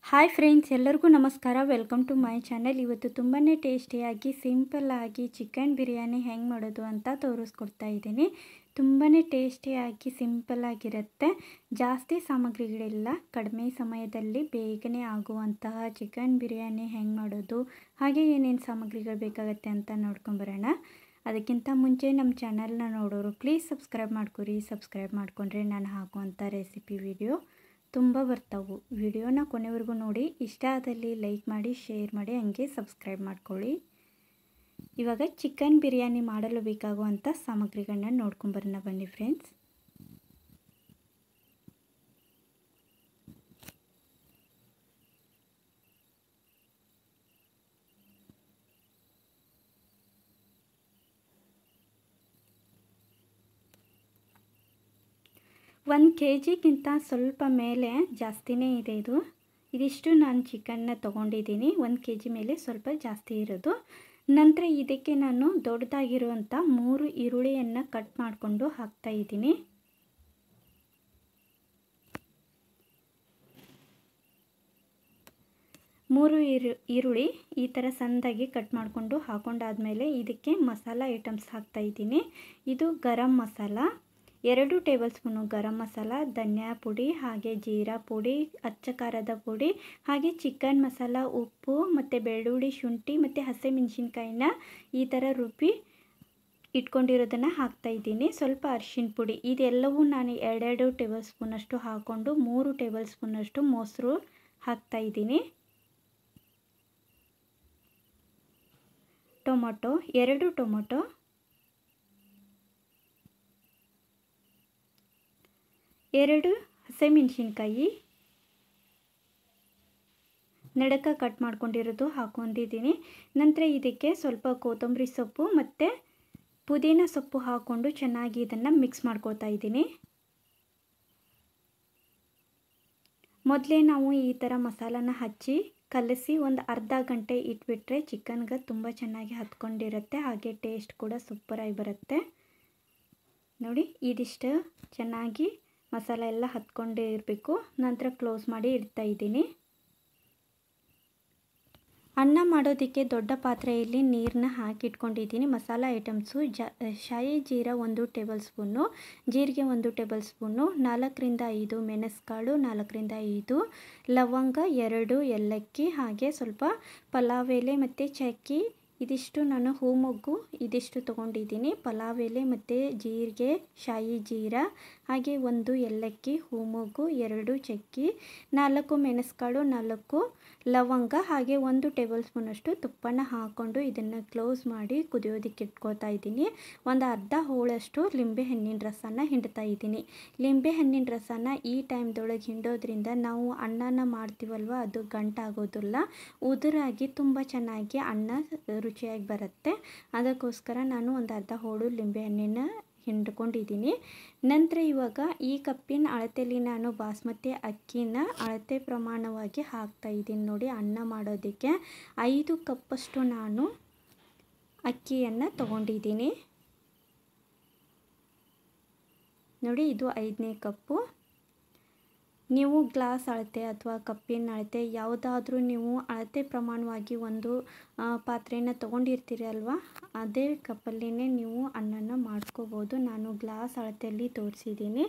Hi friends, ಎಲ್ಲರಿಗೂ ನಮಸ್ಕಾರ. Welcome to my channel. ಇವತ್ತು ತುಂಬಾ ಟೇಸ್ಟಿಯಾಗಿ ಸಿಂಪಲ್ಲಾಗಿ ಚಿಕನ್ ಬಿರಿಯಾನಿ ಹೆಂಗೆ ಮಾಡೋದು ಅಂತ ತೋರಿಸ್ಕೊಡ್ತಾ ಇದ್ದೀನಿ. ತುಂಬಾ ಟೇಸ್ಟಿಯಾಗಿ ಸಿಂಪಲ್ಲಾಗಿರುತ್ತೆ. ಜಾಸ್ತಿ ಸಾಮಗ್ರಿಗಳಿಲ್ಲ, ಕಡಿಮೆ ಸಮಯದಲ್ಲಿ ಬೇಗನೆ ಆಗುವಂತಹ ಚಿಕನ್ ಬಿರಿಯಾನಿ ಹೆಂಗೆ ಮಾಡೋದು, ಹಾಗೆ ಏನೇನು ಸಾಮಗ್ರಿಗಳು ಬೇಕಾಗುತ್ತೆ ಅಂತ ನೋಡ್ಕೊಂಬರೋಣ. ಅದಕ್ಕಿಂತ ಮುಂಚೆ ನಮ್ಮ ಚಾನಲ್ನ ನೋಡೋರು ಪ್ಲೀಸ್ ಸಬ್ಸ್ಕ್ರೈಬ್ ಮಾಡ್ಕೊರಿ. ಸಬ್ಸ್ಕ್ರೈಬ್ ಮಾಡ್ಕೊಂಡ್ರೆ ನಾನು ಹಾಕುವಂಥ ರೆಸಿಪಿ ವಿಡಿಯೋ ತುಂಬ ಬರ್ತಾವೆ. ವಿಡಿಯೋನ ಕೊನೆವರೆಗೂ ನೋಡಿ, ಇಷ್ಟ ಆದಲ್ಲಿ ಲೈಕ್ ಮಾಡಿ, ಶೇರ್ ಮಾಡಿ, ಹಂಗೆ ಸಬ್ಸ್ಕ್ರೈಬ್ ಮಾಡ್ಕೊಳ್ಳಿ. ಇವಾಗ ಚಿಕನ್ ಬಿರಿಯಾನಿ ಮಾಡಲು ಬೇಕಾಗುವಂಥ ಸಾಮಗ್ರಿಗಳನ್ನ ನೋಡ್ಕೊಂಬರೋಣ ಬನ್ನಿ ಫ್ರೆಂಡ್ಸ್. ಒಂದು KGಗಿಂತ ಸ್ವಲ್ಪ ಮೇಲೆ ಜಾಸ್ತಿನೇ ಇದೆ. ಇದಿಷ್ಟು ನಾನು ಚಿಕನ್ನ ತೊಗೊಂಡಿದ್ದೀನಿ. 1 KG ಮೇಲೆ ಸ್ವಲ್ಪ ಜಾಸ್ತಿ ಇರೋದು. ನಂತರ ಇದಕ್ಕೆ ನಾನು ದೊಡ್ಡದಾಗಿರುವಂಥ 3 ಈರುಳ್ಳಿಯನ್ನು ಕಟ್ ಮಾಡಿಕೊಂಡು ಹಾಕ್ತಾಯಿದ್ದೀನಿ. ಮೂರು ಈರುಳ್ಳಿ ಈ ಥರ ಸಣ್ಣದಾಗಿ ಕಟ್ ಮಾಡಿಕೊಂಡು ಹಾಕೊಂಡಾದಮೇಲೆ ಇದಕ್ಕೆ ಮಸಾಲ ಐಟಮ್ಸ್ ಹಾಕ್ತಾಯಿದ್ದೀನಿ. ಇದು ಗರಂ ಮಸಾಲ 2 ಟೇಬಲ್ ಸ್ಪೂನು ಗರಂ ಮಸಾಲ, ಧನಿಯಾ ಪುಡಿ, ಹಾಗೆ ಜೀರಾ ಪುಡಿ, ಅಚ್ಚ ಖಾರದ ಪುಡಿ, ಹಾಗೆ ಚಿಕನ್ ಮಸಾಲ, ಉಪ್ಪು ಮತ್ತು ಬೆಳ್ಳುಳ್ಳಿ, ಶುಂಠಿ ಮತ್ತು ಹಸಿಮೆಣಸಿನ್ಕಾಯಿನ ಈ ಥರ ರುಬ್ಬಿ ಇಟ್ಕೊಂಡಿರೋದನ್ನು ಹಾಕ್ತಾಯಿದ್ದೀನಿ. ಸ್ವಲ್ಪ ಅರಿಶಿನ ಪುಡಿ, ಇದೆಲ್ಲವೂ ನಾನು 2 ಟೇಬಲ್ ಸ್ಪೂನಷ್ಟು ಹಾಕ್ಕೊಂಡು 3 ಟೇಬಲ್ ಸ್ಪೂನಷ್ಟು ಮೊಸರು ಹಾಕ್ತಾಯಿದ್ದೀನಿ. ಟೊಮೊಟೊ 2 ಟೊಮೊಟೊ, 2 ಹಸಿಮೆಣಸಿನ್ಕಾಯಿ ನಡಕ ಕಟ್ ಮಾಡ್ಕೊಂಡಿರೋದು ಹಾಕೊಂಡಿದ್ದೀನಿ. ನಂತರ ಇದಕ್ಕೆ ಸ್ವಲ್ಪ ಕೊತ್ತಂಬರಿ ಸೊಪ್ಪು ಮತ್ತು ಪುದೀನ ಸೊಪ್ಪು ಹಾಕ್ಕೊಂಡು ಚೆನ್ನಾಗಿ ಇದನ್ನು ಮಿಕ್ಸ್ ಮಾಡ್ಕೊತಾ ಇದ್ದೀನಿ. ಮೊದಲೇ ನಾವು ಈ ಥರ ಮಸಾಲಾನ ಹಚ್ಚಿ ಕಲಸಿ ಒಂದು ಅರ್ಧ ಗಂಟೆ ಇಟ್ಬಿಟ್ರೆ ಚಿಕನ್ಗೆ ತುಂಬ ಚೆನ್ನಾಗಿ ಹತ್ಕೊಂಡಿರುತ್ತೆ, ಹಾಗೆ ಟೇಸ್ಟ್ ಕೂಡ ಸೂಪರಾಗಿ ಬರುತ್ತೆ. ನೋಡಿ, ಇದಿಷ್ಟು ಚೆನ್ನಾಗಿ ಮಸಾಲ ಎಲ್ಲ ಹತ್ಕೊಂಡೇ ಇರಬೇಕು. ನಂತರ ಕ್ಲೋಸ್ ಮಾಡಿ ಇಡ್ತಾ ಇದ್ದೀನಿ. ಅನ್ನ ಮಾಡೋದಕ್ಕೆ ದೊಡ್ಡ ಪಾತ್ರೆಯಲ್ಲಿ ನೀರನ್ನ ಹಾಕಿಟ್ಕೊಂಡಿದ್ದೀನಿ. ಮಸಾಲ ಐಟಮ್ಸು ಶಾಯಿ ಜೀರಾ 1 ಟೇಬಲ್ ಸ್ಪೂನು, ಜೀರಿಗೆ 1 ಟೇಬಲ್ ಸ್ಪೂನು, 4 ರಿಂದ 5 ಮೆಣಸುಕಾಳು, 4 ರಿಂದ 5 ಲವಂಗ, 2 ಏಲಕ್ಕಿ, ಹಾಗೆ ಸ್ವಲ್ಪ ಪಲಾವ್ ಎಲೆ ಮತ್ತು ಚಕ್ಕೆ, ಇದಿಷ್ಟು ನಾನು ಹೂಮೊಗ್ಗು ಇದಿಷ್ಟು ತೊಗೊಂಡಿದ್ದೀನಿ. ಪಲಾವ್ ಎಲೆ ಮತ್ತು ಜೀರಿಗೆ, ಶಾಯಿ ಜೀರಾ, ಹಾಗೆ 1 ಏಲಕ್ಕಿ, ಹೂಮೊಗ್ಗು, 2 ಚಕ್ಕೆ, 4 ಮೆಣಸುಕಾಳು, 4 ಲವಂಗ, ಹಾಗೆ 1 ಟೇಬಲ್ ಸ್ಪೂನಷ್ಟು ತುಪ್ಪನ ಹಾಕ್ಕೊಂಡು ಇದನ್ನು ಕ್ಲೋಸ್ ಮಾಡಿ ಕುದಿಯೋದಕ್ಕೆ ಇಟ್ಕೊತಾ ಇದ್ದೀನಿ. ಒಂದು ಅರ್ಧ ಹೋಳಷ್ಟು ಲಿಂಬೆಹಣ್ಣಿನ ರಸನ ಹಿಂಡ್ತಾ ಇದ್ದೀನಿ. ಲಿಂಬೆಹಣ್ಣಿನ ರಸನ ಈ ಟೈಮ್ದೊಳಗೆ ಹಿಂಡೋದ್ರಿಂದ ನಾವು ಅನ್ನನ ಮಾಡ್ತೀವಲ್ವ, ಅದು ಗಂಟಾಗೋದಿಲ್ಲ, ಉದುರಾಗಿ ತುಂಬ ಚೆನ್ನಾಗಿ ಅನ್ನ ರುಚಿಯಾಗಿ ಬರುತ್ತೆ. ಅದಕ್ಕೋಸ್ಕರ ನಾನು ಒಂದು ಅರ್ಧ ಹೋಳು ಲಿಂಬೆಹಣ್ಣಿನ ಹಿಂಡ್ಕೊಂಡಿದ್ದೀನಿ. ನಂತರ ಇವಾಗ ಈ ಕಪ್ಪಿನ ಅಳತೆಯಲ್ಲಿ ನಾನು ಬಾಸ್ಮತಿ ಅಕ್ಕಿನ ಅಳತೆ ಪ್ರಮಾಣವಾಗಿ ಹಾಕ್ತಾ ಇದ್ದೀನಿ. ನೋಡಿ, ಅನ್ನ ಮಾಡೋದಕ್ಕೆ 5 ಕಪ್ಪಷ್ಟು ನಾನು ಅಕ್ಕಿಯನ್ನು ತಗೊಂಡಿದ್ದೀನಿ. ನೋಡಿ, ಇದು 5ನೇ ಕಪ್ಪು. ನೀವು ಗ್ಲಾಸ್ ಅಳತೆ ಅಥವಾ ಕಪ್ಪಿನ ಅಳತೆ ಯಾವುದಾದ್ರೂ ನೀವು ಅಳತೆ ಪ್ರಮಾಣವಾಗಿ ಒಂದು ಪಾತ್ರೆನ ತೊಗೊಂಡಿರ್ತೀರಿ ಅಲ್ವಾ, ಅದೇ ಕಪ್ಪಲ್ಲಿನೇ ನೀವು ಅನ್ನನ ಮಾಡ್ಕೋಬೋದು. ನಾನು ಗ್ಲಾಸ್ ಅಳತೆಯಲ್ಲಿ ತೋರಿಸಿದ್ದೀನಿ.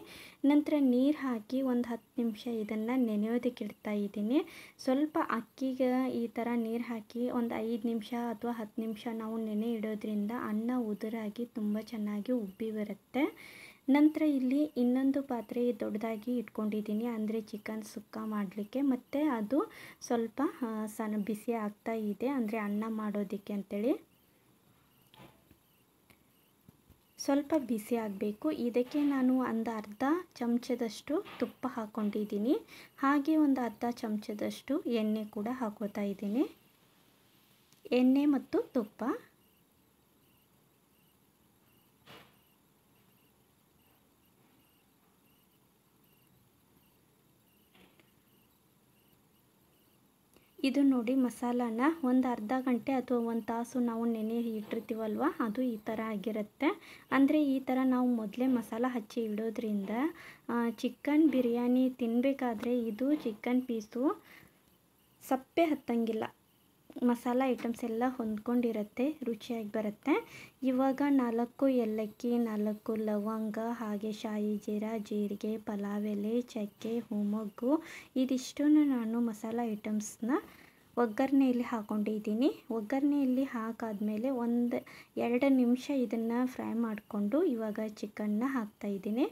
ನಂತರ ನೀರು ಹಾಕಿ ಒಂದು 10 ನಿಮಿಷ ಇದನ್ನು ನೆನೆಯೋದಕ್ಕೆ ಇಡ್ತಾ ಇದ್ದೀನಿ. ಸ್ವಲ್ಪ ಅಕ್ಕಿಗೆ ಈ ಥರ ನೀರು ಹಾಕಿ ಒಂದು 5 ನಿಮಿಷ ಅಥವಾ 10 ನಿಮಿಷ ನಾವು ನೆನೆ ಇಡೋದ್ರಿಂದ ಅನ್ನ ಉದುರಾಗಿ ತುಂಬ ಚೆನ್ನಾಗಿ ಉಬ್ಬಿ ಬರುತ್ತೆ. ನಂತರ ಇಲ್ಲಿ ಇನ್ನೊಂದು ಪಾತ್ರೆ ದೊಡ್ಡದಾಗಿ ಇಟ್ಕೊಂಡಿದ್ದೀನಿ, ಅಂದರೆ ಚಿಕನ್ ಸುಕ್ಕ ಮಾಡಲಿಕ್ಕೆ, ಮತ್ತು ಅದು ಸ್ವಲ್ಪ ಸಣ್ಣ ಬಿಸಿ ಆಗ್ತಾ ಇದೆ, ಅಂದರೆ ಅನ್ನ ಮಾಡೋದಕ್ಕೆ ಅಂತೇಳಿ ಸ್ವಲ್ಪ ಬಿಸಿ ಆಗಬೇಕು. ಇದಕ್ಕೆ ನಾನು ಒಂದು ಅರ್ಧ ಚಮಚದಷ್ಟು ತುಪ್ಪ ಹಾಕ್ಕೊಂಡಿದ್ದೀನಿ, ಹಾಗೆ ಒಂದು ಅರ್ಧ ಚಮಚದಷ್ಟು ಎಣ್ಣೆ ಕೂಡ ಹಾಕೋತಾ ಇದ್ದೀನಿ. ಎಣ್ಣೆ ಮತ್ತು ತುಪ್ಪ ಇದು ನೋಡಿ, ಮಸಾಲಾನ ಒಂದು ಅರ್ಧ ಗಂಟೆ ಅಥವಾ 1 ತಾಸು ನಾವು ನೆನೆ ಇಟ್ಟಿರ್ತೀವಲ್ವ, ಅದು ಈ ಥರ ಆಗಿರುತ್ತೆ. ಅಂದರೆ ಈ ಥರ ನಾವು ಮೊದಲೇ ಮಸಾಲ ಹಚ್ಚಿ ಇಡೋದ್ರಿಂದ ಚಿಕನ್ ಬಿರಿಯಾನಿ ತಿನ್ನಬೇಕಾದ್ರೆ ಇದು ಚಿಕನ್ ಪೀಸು ಸಪ್ಪೆ ಹತ್ತಂಗಿಲ್ಲ. ಮಸಾಲ ಐಟಮ್ಸ್ ಎಲ್ಲ ಹೊಂದ್ಕೊಂಡಿರುತ್ತೆ, ರುಚಿಯಾಗಿ ಬರುತ್ತೆ. ಇವಾಗ 4 ಏಲಕ್ಕಿ, 4 ಲವಂಗ, ಹಾಗೆ ಶಾಯಿ ಜೀರಾ, ಜೀರಿಗೆ, ಪಲಾವ್ ಎಲೆ, ಚಕ್ಕೆ, ಮೊಗ್ಗು ಇದಿಷ್ಟನ್ನು ನಾನು ಮಸಾಲ ಐಟಮ್ಸ್ನ ಒಗ್ಗರಣೆಯಲ್ಲಿ ಹಾಕ್ಕೊಂಡಿದ್ದೀನಿ. ಒಗ್ಗರಣೆಯಲ್ಲಿ ಹಾಕಾದ್ಮೇಲೆ 1-2 ನಿಮಿಷ ಇದನ್ನು ಫ್ರೈ ಮಾಡಿಕೊಂಡು ಇವಾಗ ಚಿಕನ್ನ ಹಾಕ್ತಾಯಿದ್ದೀನಿ.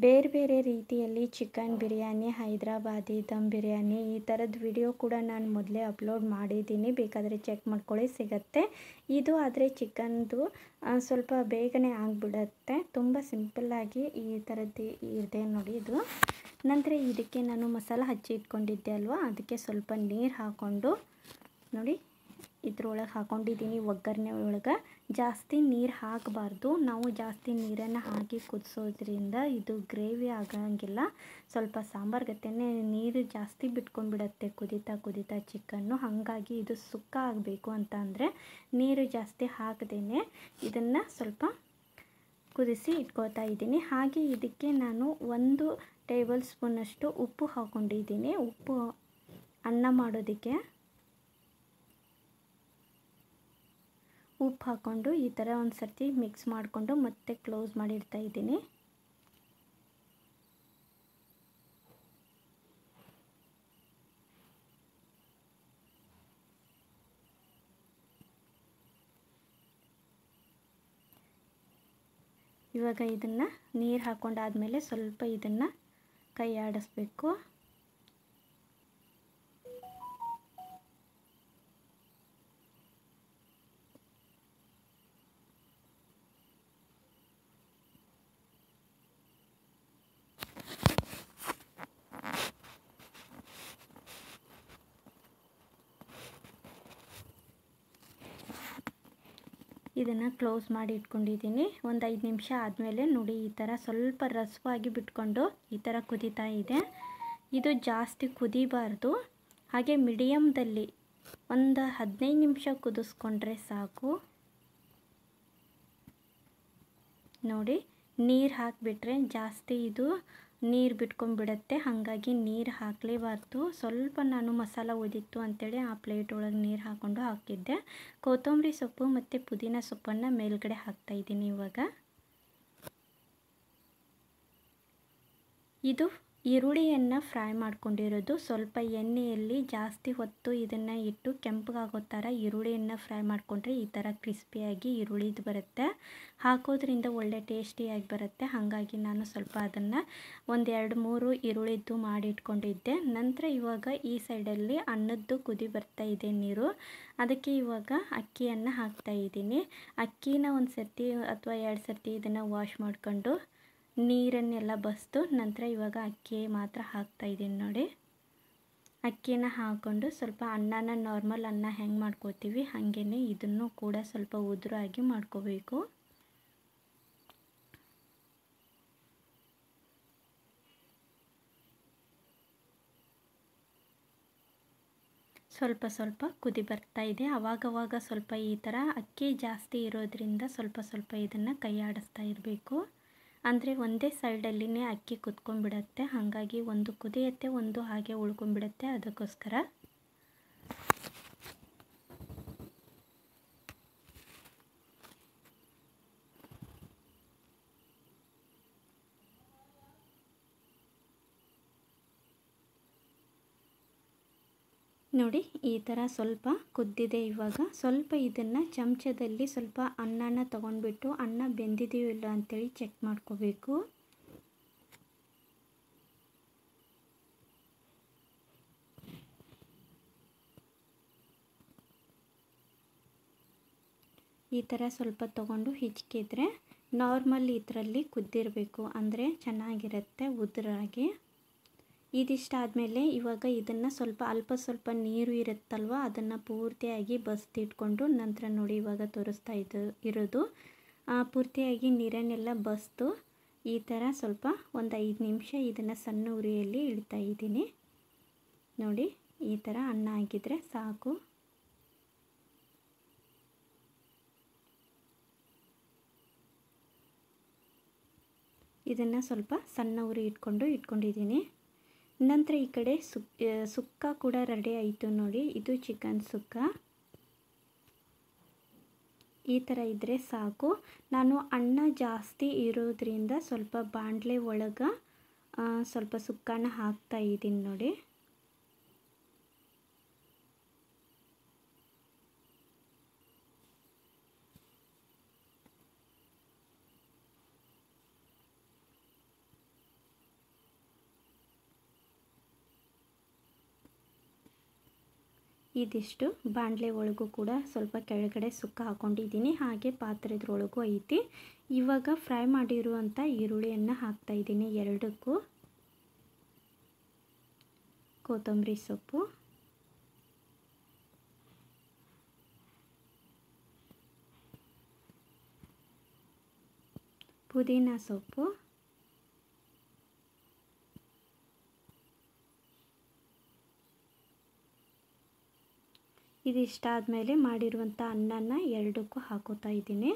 ಬೇರೆ ಬೇರೆ ರೀತಿಯಲ್ಲಿ ಚಿಕನ್ ಬಿರಿಯಾನಿ, ಹೈದರಾಬಾದಿ ದಮ್ ಬಿರಿಯಾನಿ ಈ ಥರದ ವಿಡಿಯೋ ಕೂಡ ನಾನು ಮೊದಲೇ ಅಪ್ಲೋಡ್ ಮಾಡಿದ್ದೀನಿ, ಬೇಕಾದರೆ ಚೆಕ್ ಮಾಡ್ಕೊಳ್ಳಿ, ಸಿಗುತ್ತೆ. ಇದು ಆದರೆ ಚಿಕನ್ದು ಸ್ವಲ್ಪ ಬೇಗನೆ ಆಗಿಬಿಡುತ್ತೆ, ತುಂಬ ಸಿಂಪಲ್ಲಾಗಿ ಈ ಥರದ್ದು ಇದೆ ನೋಡಿ ಇದು. ನಂತರ ಇದಕ್ಕೆ ನಾನು ಮಸಾಲ ಹಚ್ಚಿ ಇಟ್ಕೊಂಡಿದ್ದೆ ಅಲ್ವಾ, ಅದಕ್ಕೆ ಸ್ವಲ್ಪ ನೀರು ಹಾಕ್ಕೊಂಡು ನೋಡಿ ಇದ್ರೊಳಗೆ ಹಾಕ್ಕೊಂಡಿದ್ದೀನಿ. ಒಗ್ಗರಣೆ ಒಳಗೆ ಜಾಸ್ತಿ ನೀರು ಹಾಕಬಾರ್ದು, ನಾವು ಜಾಸ್ತಿ ನೀರನ್ನು ಹಾಕಿ ಕುದಿಸೋದ್ರಿಂದ ಇದು ಗ್ರೇವಿ ಆಗಂಗಿಲ್ಲ, ಸ್ವಲ್ಪ ಸಾಂಬಾರು ಗತೆನೇ ನೀರು ಜಾಸ್ತಿ ಬಿಟ್ಕೊಂಡ್ಬಿಡತ್ತೆ ಕುದೀತಾ ಕುದೀತಾ ಚಿಕನ್ನು. ಹಾಗಾಗಿ ಇದು ಸುಕ್ಕ ಆಗಬೇಕು ಅಂತ ಅಂದರೆ ನೀರು ಜಾಸ್ತಿ ಹಾಕದೇನೆ ಇದನ್ನು ಸ್ವಲ್ಪ ಕುದಿಸಿ ಇಟ್ಕೊಳ್ತಾ ಇದ್ದೀನಿ. ಹಾಗೆ ಇದಕ್ಕೆ ನಾನು 1 ಟೇಬಲ್ ಸ್ಪೂನಷ್ಟು ಉಪ್ಪು ಹಾಕ್ಕೊಂಡಿದ್ದೀನಿ. ಉಪ್ಪು ಅನ್ನ ಮಾಡೋದಕ್ಕೆ ಉಪ್ಪು ಹಾಕ್ಕೊಂಡು ಈ ಥರ ಒಂದು ಸರ್ತಿ ಮಿಕ್ಸ್ ಮಾಡಿಕೊಂಡು ಮತ್ತೆ ಕ್ಲೋಸ್ ಮಾಡಿಡ್ತಾ ಇದ್ದೀನಿ. ಇವಾಗ ಇದನ್ನು ನೀರು ಹಾಕ್ಕೊಂಡಾದ್ಮೇಲೆ ಸ್ವಲ್ಪ ಇದನ್ನು ಕೈ ಆಡಿಸ್ಬೇಕು. ಇದನ್ನು ಕ್ಲೋಸ್ ಮಾಡಿ ಇಟ್ಕೊಂಡಿದ್ದೀನಿ. ಒಂದು 5 ನಿಮಿಷ ಆದಮೇಲೆ ನೋಡಿ ಈ ಥರ ಸ್ವಲ್ಪ ರಸವಾಗಿ ಬಿಟ್ಕೊಂಡು ಈ ಥರ ಕುದೀತಾ ಇದೆ. ಇದು ಜಾಸ್ತಿ ಕುದಿಬಾರ್ದು, ಹಾಗೆ ಮೀಡಿಯಮ್ದಲ್ಲಿ ಒಂದು 15 ನಿಮಿಷ ಕುದಿಸ್ಕೊಂಡ್ರೆ ಸಾಕು. ನೋಡಿ ನೀರು ಹಾಕಿಬಿಟ್ರೆ ಜಾಸ್ತಿ ಇದು ನೀರು ಬಿಟ್ಕೊಂಡ್ಬಿಡತ್ತೆ, ಹಾಗಾಗಿ ನೀರು ಹಾಕಲೇಬಾರ್ದು. ಸ್ವಲ್ಪ ನಾನು ಮಸಾಲ ಉದಿತ್ತು ಅಂಥೇಳಿ ಆ ಪ್ಲೇಟ್ ಒಳಗೆ ನೀರು ಹಾಕ್ಕೊಂಡು ಹಾಕಿದ್ದೆ. ಕೊತ್ತಂಬರಿ ಸೊಪ್ಪು ಮತ್ತು ಪುದೀನ ಸೊಪ್ಪನ್ನು ಮೇಲ್ಗಡೆ ಹಾಕ್ತಾಯಿದ್ದೀನಿ. ಇವಾಗ ಇದು ಈರುಳ್ಳಿಯನ್ನು ಫ್ರೈ ಮಾಡ್ಕೊಂಡಿರೋದು, ಸ್ವಲ್ಪ ಎಣ್ಣೆಯಲ್ಲಿ ಜಾಸ್ತಿ ಹೊತ್ತು ಇದನ್ನು ಇಟ್ಟು ಕೆಂಪಗಾಗೋ ಥರ ಈರುಳ್ಳಿಯನ್ನು ಫ್ರೈ ಮಾಡಿಕೊಂಡ್ರೆ ಈ ಥರ ಕ್ರಿಸ್ಪಿಯಾಗಿ ಈರುಳ್ಳಿದು ಬರುತ್ತೆ, ಹಾಕೋದ್ರಿಂದ ಒಳ್ಳೆ ಟೇಸ್ಟಿಯಾಗಿ ಬರುತ್ತೆ. ಹಾಗಾಗಿ ನಾನು ಸ್ವಲ್ಪ ಅದನ್ನು 1-2-3 ಈರುಳ್ಳಿದ್ದು ಮಾಡಿ ಇಟ್ಕೊಂಡಿದ್ದೆ. ನಂತರ ಇವಾಗ ಈ ಸೈಡಲ್ಲಿ ಅನ್ನದ್ದು ಕುದಿ ಬರ್ತಾ ಇದೆ ನೀರು, ಅದಕ್ಕೆ ಇವಾಗ ಅಕ್ಕಿಯನ್ನು ಹಾಕ್ತಾಯಿದ್ದೀನಿ. ಅಕ್ಕಿನ 1 ಸರ್ತಿ ಅಥವಾ 2 ಸರ್ತಿ ಇದನ್ನು ವಾಶ್ ಮಾಡ್ಕೊಂಡು ನೀರನ್ನೆಲ್ಲ ಬಸ್ದು ನಂತರ ಇವಾಗ ಅಕ್ಕಿ ಮಾತ್ರ ಹಾಕ್ತಾಯಿದ್ದೀನಿ. ನೋಡಿ ಅಕ್ಕಿನ ಹಾಕ್ಕೊಂಡು ಸ್ವಲ್ಪ ಅನ್ನನ ನಾರ್ಮಲ್ ಅನ್ನ ಹೆಂಗೆ ಮಾಡ್ಕೋತೀವಿ ಹಾಗೇ ಇದನ್ನು ಕೂಡ ಸ್ವಲ್ಪ ಉದುರಾಗಿ ಮಾಡ್ಕೋಬೇಕು. ಸ್ವಲ್ಪ ಸ್ವಲ್ಪ ಕುದಿ ಬರ್ತಾ ಇದೆ. ಆವಾಗವಾಗ ಸ್ವಲ್ಪ ಈ ಥರ ಅಕ್ಕಿ ಜಾಸ್ತಿ ಇರೋದ್ರಿಂದ ಸ್ವಲ್ಪ ಸ್ವಲ್ಪ ಇದನ್ನು ಕೈ ಆಡಿಸ್ತಾ ಇರಬೇಕು, ಅಂದರೆ ಒಂದೇ ಸೈಡಲ್ಲಿನೇ ಅಕ್ಕಿ ಕುತ್ಕೊಂಡ್ಬಿಡತ್ತೆ, ಹಾಗಾಗಿ ಒಂದು ಕುದಿಯತ್ತೆ ಒಂದು ಹಾಗೆ ಉಳ್ಕೊಂಡ್ಬಿಡತ್ತೆ, ಅದಕ್ಕೋಸ್ಕರ. ನೋಡಿ ಈ ಥರ ಸ್ವಲ್ಪ ಕುದ್ದಿದೆ. ಇವಾಗ ಸ್ವಲ್ಪ ಇದನ್ನು ಚಮಚದಲ್ಲಿ ಸ್ವಲ್ಪ ಅನ್ನನ ತೊಗೊಂಡ್ಬಿಟ್ಟು ಅನ್ನ ಬೆಂದಿದೆಯೋ ಇಲ್ಲ ಅಂಥೇಳಿ ಚೆಕ್ ಮಾಡ್ಕೋಬೇಕು. ಈ ಥರ ಸ್ವಲ್ಪ ತೊಗೊಂಡು ಹಿಚ್ಕಿದ್ರೆ ನಾರ್ಮಲ್ ಇದರಲ್ಲಿ ಕುದ್ದಿರಬೇಕು, ಅಂದರೆ ಚೆನ್ನಾಗಿರುತ್ತೆ ಉದುರಾಗಿ. ಇದಿಷ್ಟಾದಮೇಲೆ ಇವಾಗ ಇದನ್ನು ಸ್ವಲ್ಪ ಸ್ವಲ್ಪ ನೀರು ಇರುತ್ತಲ್ವ ಅದನ್ನು ಪೂರ್ತಿಯಾಗಿ ಬಸ್ದಿಟ್ಕೊಂಡು ನಂತರ ನೋಡಿ ಇವಾಗ ತೋರಿಸ್ತಾ ಇರೋದು ಪೂರ್ತಿಯಾಗಿ ನೀರನ್ನೆಲ್ಲ ಬಸ್ದು ಈ ಥರ ಸ್ವಲ್ಪ ಒಂದು 5 ನಿಮಿಷ ಇದನ್ನು ಸಣ್ಣ ಉರಿಯಲ್ಲಿ ಇಡ್ತಾ ಇದ್ದೀನಿ. ನೋಡಿ ಈ ಥರ ಅನ್ನ ಆಗಿದ್ರೆ ಸಾಕು. ಇದನ್ನು ಸ್ವಲ್ಪ ಸಣ್ಣ ಉರಿ ಇಟ್ಕೊಂಡಿದ್ದೀನಿ. ನಂತರ ಈ ಕಡೆ ಸುಕ್ಕ ಕೂಡ ರೆಡಿ ಆಯಿತು ನೋಡಿ. ಇದು ಚಿಕನ್ ಸುಕ್ಕ. ಈ ಥರ ಇದ್ದರೆ ಸಾಕು. ನಾನು ಅನ್ನ ಜಾಸ್ತಿ ಇರೋದ್ರಿಂದ ಸ್ವಲ್ಪ ಬಾಣಲೆ ಒಳಗೆ ಸ್ವಲ್ಪ ಸುಕ್ಕನ ಹಾಕ್ತಾ ಇದ್ದೀನಿ ನೋಡಿ. ಇದಿಷ್ಟು ಬಾಣಲೆ ಒಳಗೂ ಕೂಡ ಸ್ವಲ್ಪ ಕೆಳಗಡೆ ಸುಕ್ಕ ಹಾಕ್ಕೊಂಡಿದ್ದೀನಿ. ಹಾಗೆ ಪಾತ್ರೆದ್ರೊಳಗೂ ಐತಿ. ಇವಾಗ ಫ್ರೈ ಮಾಡಿರುವಂಥ ಈರುಳ್ಳಿಯನ್ನು ಹಾಕ್ತಾ ಇದ್ದೀನಿ ಎರಡಕ್ಕೂ. ಕೊತ್ತಂಬರಿ ಸೊಪ್ಪು, ಪುದೀನ ಸೊಪ್ಪು, ಇದಿಷ್ಟಾದಮೇಲೆ ಮಾಡಿರುವಂಥ ಅನ್ನನ ಎರಡಕ್ಕೂ ಹಾಕೋತಾ ಇದ್ದೀನಿ.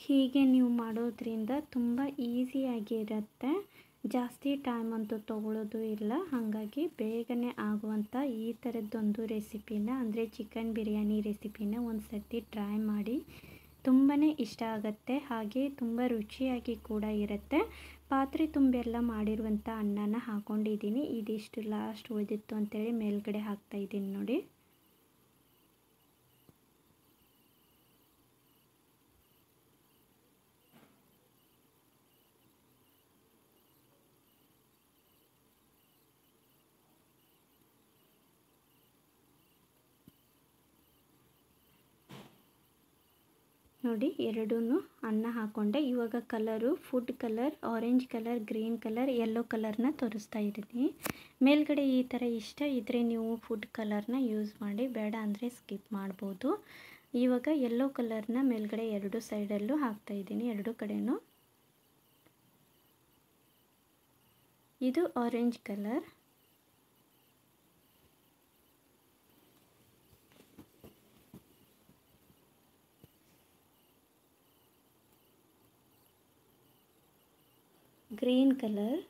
ಹೀಗೆ ನೀವು ಮಾಡೋದ್ರಿಂದ ತುಂಬ ಈಸಿಯಾಗಿರುತ್ತೆ. ಜಾಸ್ತಿ ಟೈಮ್ ಅಂತೂ ತೊಗೊಳ್ಳೋದು ಇಲ್ಲ. ಹಾಗಾಗಿ ಬೇಗನೆ ಆಗುವಂಥ ಈ ಥರದ್ದೊಂದು ರೆಸಿಪಿನ ಅಂದರೆ ಚಿಕನ್ ಬಿರಿಯಾನಿ ರೆಸಿಪಿನ ಒಂದು ಸರ್ತಿ ಟ್ರೈ ಮಾಡಿ. ತುಂಬಾ ಇಷ್ಟ ಆಗುತ್ತೆ. ಹಾಗೆ ತುಂಬ ರುಚಿಯಾಗಿ ಕೂಡ ಇರುತ್ತೆ. ಪಾತ್ರೆ ತುಂಬೆಲ್ಲ ಮಾಡಿರುವಂಥ ಅನ್ನನ ಹಾಕ್ಕೊಂಡಿದ್ದೀನಿ. ಇದಿಷ್ಟು ಲಾಸ್ಟ್ ಉಳಿದಿತ್ತು ಅಂತೇಳಿ ಮೇಲ್ಗಡೆ ಹಾಕ್ತಾಯಿದ್ದೀನಿ ನೋಡಿ. ನೋಡಿ ಎರಡೂ ಅನ್ನ ಹಾಕ್ಕೊಂಡೆ. ಇವಾಗ colour food colour, orange colour, green colour, yellow ಕಲರ್ನ ತೋರಿಸ್ತಾ ಇದ್ದೀನಿ. ಮೇಲ್ಗಡೆ ಈ ಥರ ಇಷ್ಟ ಇದ್ದರೆ ನೀವು ಫುಡ್ ಕಲರ್ನ ಯೂಸ್ ಮಾಡಿ, ಬೇಡ ಅಂದರೆ ಸ್ಕಿಪ್ ಮಾಡ್ಬೋದು. ಇವಾಗ ಯೆಲ್ಲೋ ಕಲರ್ನ ಮೇಲ್ಗಡೆ ಎರಡು ಸೈಡಲ್ಲೂ ಹಾಕ್ತಾಯಿದ್ದೀನಿ, ಎರಡು ಕಡೆನೂ. ಇದು ಆರೆಂಜ್ ಕಲರ್, ಗ್ರೀನ್ ಕಲರ್,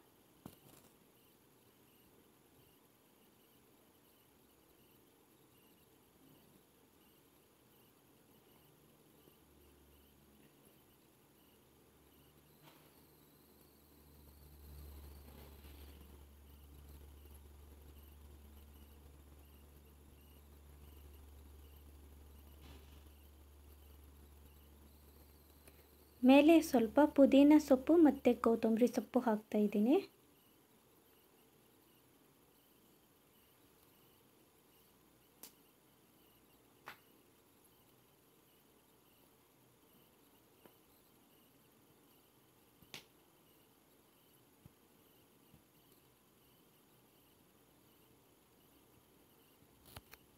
ಮೇಲೆ ಸ್ವಲ್ಪ ಪುದೀನ ಸೊಪ್ಪು ಮತ್ತು ಕೊತ್ತಂಬರಿ ಸೊಪ್ಪು ಹಾಕ್ತಾಯಿದ್ದೀನಿ.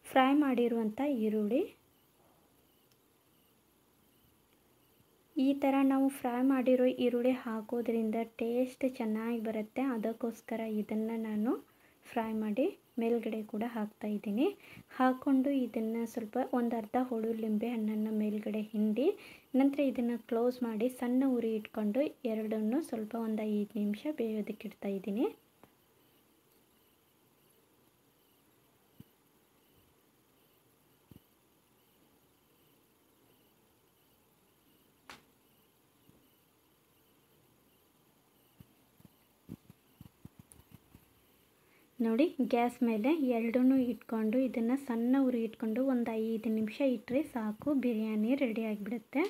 ಫ್ರೈ ಮಾಡಿರುವಂಥ ಈರುಳ್ಳಿ. ಈ ಥರ ನಾವು ಫ್ರೈ ಮಾಡಿರೋ ಈರುಳ್ಳಿ ಹಾಕೋದ್ರಿಂದ ಟೇಸ್ಟ್ ಚೆನ್ನಾಗಿ ಬರುತ್ತೆ. ಅದಕ್ಕೋಸ್ಕರ ಇದನ್ನು ನಾನು ಫ್ರೈ ಮಾಡಿ ಮೇಲ್ಗಡೆ ಕೂಡ ಹಾಕ್ತಾಯಿದ್ದೀನಿ. ಹಾಕ್ಕೊಂಡು ಇದನ್ನು ಸ್ವಲ್ಪ ಒಂದು ಅರ್ಧ ಹೋಳು ಲಿಂಬೆ ಹಣ್ಣನ್ನು ಮೇಲ್ಗಡೆ ಹಿಂಡಿ ನಂತರ ಇದನ್ನು ಕ್ಲೋಸ್ ಮಾಡಿ ಸಣ್ಣ ಉರಿ ಇಟ್ಕೊಂಡು ಎರಡನ್ನೂ ಸ್ವಲ್ಪ ಒಂದು 5 ನಿಮಿಷ ಬೇಯೋದಕ್ಕೆ ಇಡ್ತಾಯಿದ್ದೀನಿ. ನೋಡಿ ಗ್ಯಾಸ್ ಮೇಲೆ ಎರಡನ್ನೂ ಇಟ್ಕೊಂಡು ಇದನ್ನು ಸಣ್ಣ ಉರಿ ಇಟ್ಕೊಂಡು ಒಂದು 5 ನಿಮಿಷ ಇಟ್ಟರೆ ಸಾಕು, ಬಿರಿಯಾನಿ ರೆಡಿ ಆಗಿಬಿಡುತ್ತೆ.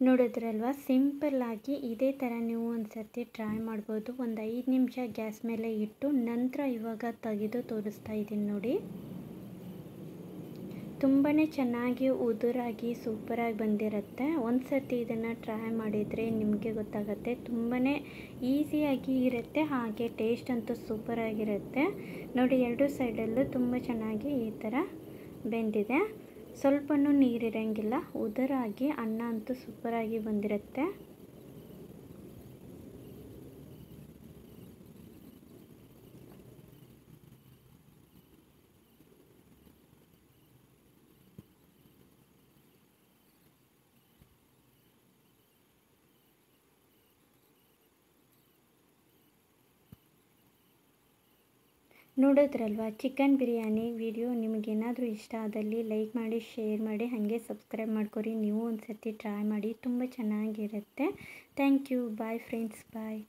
ನೋಡಿದ್ರಲ್ವ, ಸಿಂಪಲ್ಲಾಗಿ ಇದೇ ಥರ ನೀವು ಒಂದು ಸರ್ತಿ ಟ್ರೈ ಮಾಡ್ಬೋದು. ಒಂದು 5 ನಿಮಿಷ ಗ್ಯಾಸ್ ಮೇಲೆ ಇಟ್ಟು ನಂತರ ಇವಾಗ ತೆಗೆದು ತೋರಿಸ್ತಾ ಇದ್ದೀನಿ ನೋಡಿ. ತುಂಬಾ ಚೆನ್ನಾಗಿ ಉದುರಾಗಿ ಸೂಪರಾಗಿ ಬಂದಿರುತ್ತೆ. ಒಂದು ಸರ್ತಿ ಇದನ್ನು ಟ್ರೈ ಮಾಡಿದರೆ ನಿಮಗೆ ಗೊತ್ತಾಗುತ್ತೆ. ತುಂಬಾ ಈಸಿಯಾಗಿ ಇರುತ್ತೆ, ಹಾಗೆ ಟೇಸ್ಟ್ ಅಂತೂ ಸೂಪರಾಗಿರುತ್ತೆ ನೋಡಿ. ಎರಡು ಸೈಡಲ್ಲೂ ತುಂಬ ಚೆನ್ನಾಗಿ ಈ ಥರ ಬೆಂದಿದೆ. ಸ್ವಲ್ಪನೂ ನೀರಿರಂಗಿಲ್ಲ, ಉದುರಾಗಿ ಅನ್ನ ಅಂತೂ ಸೂಪರಾಗಿ ಬಂದಿರುತ್ತೆ. ನೋಡಿದ್ರಲ್ವ, ಚಿಕನ್ ಬಿರಿಯಾನಿ ವಿಡಿಯೋ ನಿಮಗೇನಾದರೂ ಇಷ್ಟ ಆದಲ್ಲಿ ಲೈಕ್ ಮಾಡಿ, ಶೇರ್ ಮಾಡಿ, ಹಾಗೆ ಸಬ್ಸ್ಕ್ರೈಬ್ ಮಾಡ್ಕೊರಿ. ನೀವು ಒಂದು ಸರ್ತಿ ಟ್ರೈ ಮಾಡಿ, ತುಂಬ ಚೆನ್ನಾಗಿರುತ್ತೆ. Thank you. Bye friends, bye.